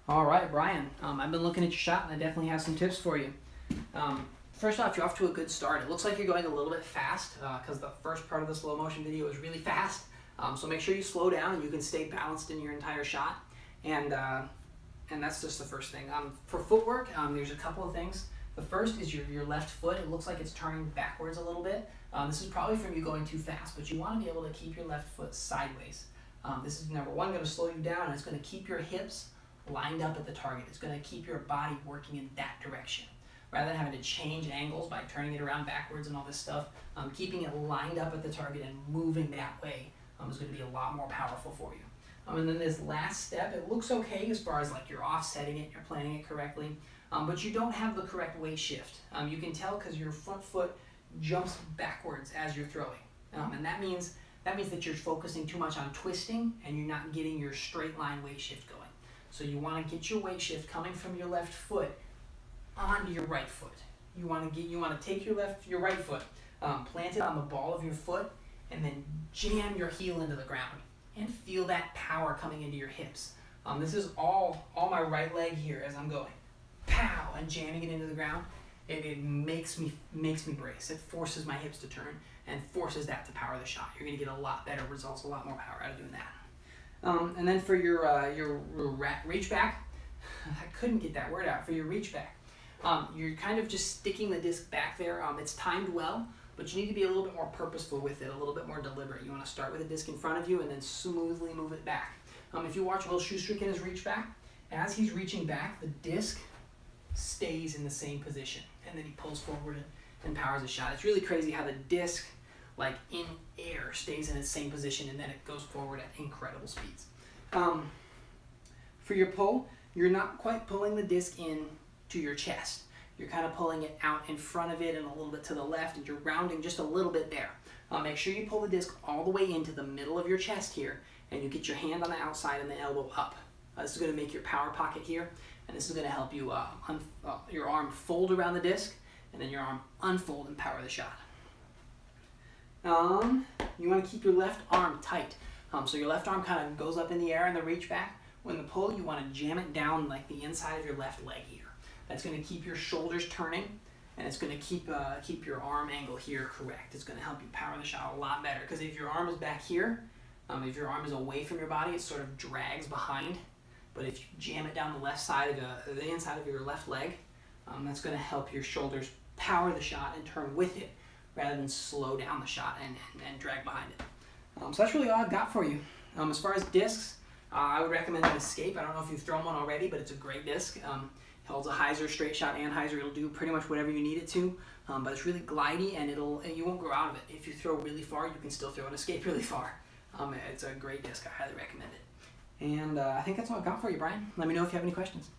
All right, Brian. I've been looking at your shot, and I definitely have some tips for you. First off, you're off to a good start. It looks like you're going a little bit fast because the first part of the slow motion video is really fast. So make sure you slow down and you can stay balanced in your entire shot. And that's just the first thing. For footwork, there's a couple of things. The first is your left foot. It looks like it's turning backwards a little bit. This is probably from you going too fast, but you want to be able to keep your left foot sideways. This is number one, going to slow you down, and it's going to keep your hips lined up at the target. It's going to keep your body working in that direction. Rather than having to change angles by turning it around backwards and all this stuff, keeping it lined up at the target and moving that way is going to be a lot more powerful for you. And then this last step, it looks okay as far as like you're offsetting it, you're planning it correctly, but you don't have the correct weight shift. You can tell because your front foot jumps backwards as you're throwing, and that means that you're focusing too much on twisting and you're not getting your straight line weight shift going. So you want to get your weight shift coming from your left foot onto your right foot. You want to take your right foot, plant it on the ball of your foot, and then jam your heel into the ground and feel that power coming into your hips. This is all my right leg here as I'm going, pow, and jamming it into the ground. It makes me brace. It forces my hips to turn and forces that to power the shot. You're going to get a lot better results, a lot more power out of doing that. And then for your reach back, I couldn't get that word out. For your reach back, you're kind of just sticking the disc back there. It's timed well, but you need to be a little bit more purposeful with it, a little bit more deliberate. You want to start with the disc in front of you and then smoothly move it back. If you watch Will Schustrick in his reach back, as he's reaching back, the disc stays in the same position, and then he pulls forward and powers the shot. It's really crazy how the disc, like in air, stays in its same position and then it goes forward at incredible speeds. For your pull, you're not quite pulling the disc in to your chest. You're kind of pulling it out in front of it and a little bit to the left, and you're rounding just a little bit there. Make sure you pull the disc all the way into the middle of your chest here, and you get your hand on the outside and the elbow up. This is going to make your power pocket here, and this is going to help you your arm fold around the disc, and then your arm unfold and power the shot. You want to keep your left arm tight. So your left arm kind of goes up in the air in the reach back. When the pull, you want to jam it down like the inside of your left leg here. That's going to keep your shoulders turning, and it's going to keep your arm angle here correct. It's going to help you power the shot a lot better, because if your arm is back here, if your arm is away from your body, it sort of drags behind. But if you jam it down the left side of the inside of your left leg, that's going to help your shoulders power the shot and turn with it, rather than slow down the shot and drag behind it. So that's really all I've got for you. As far as discs, I would recommend an Escape. I don't know if you've thrown one already, but it's a great disc. It holds a hyzer, straight shot, and hyzer. It'll do pretty much whatever you need it to, but it's really glidey, and you won't grow out of it. If you throw really far, you can still throw an Escape really far. It's a great disc. I highly recommend it. And I think that's all I've got for you, Brian. Let me know if you have any questions.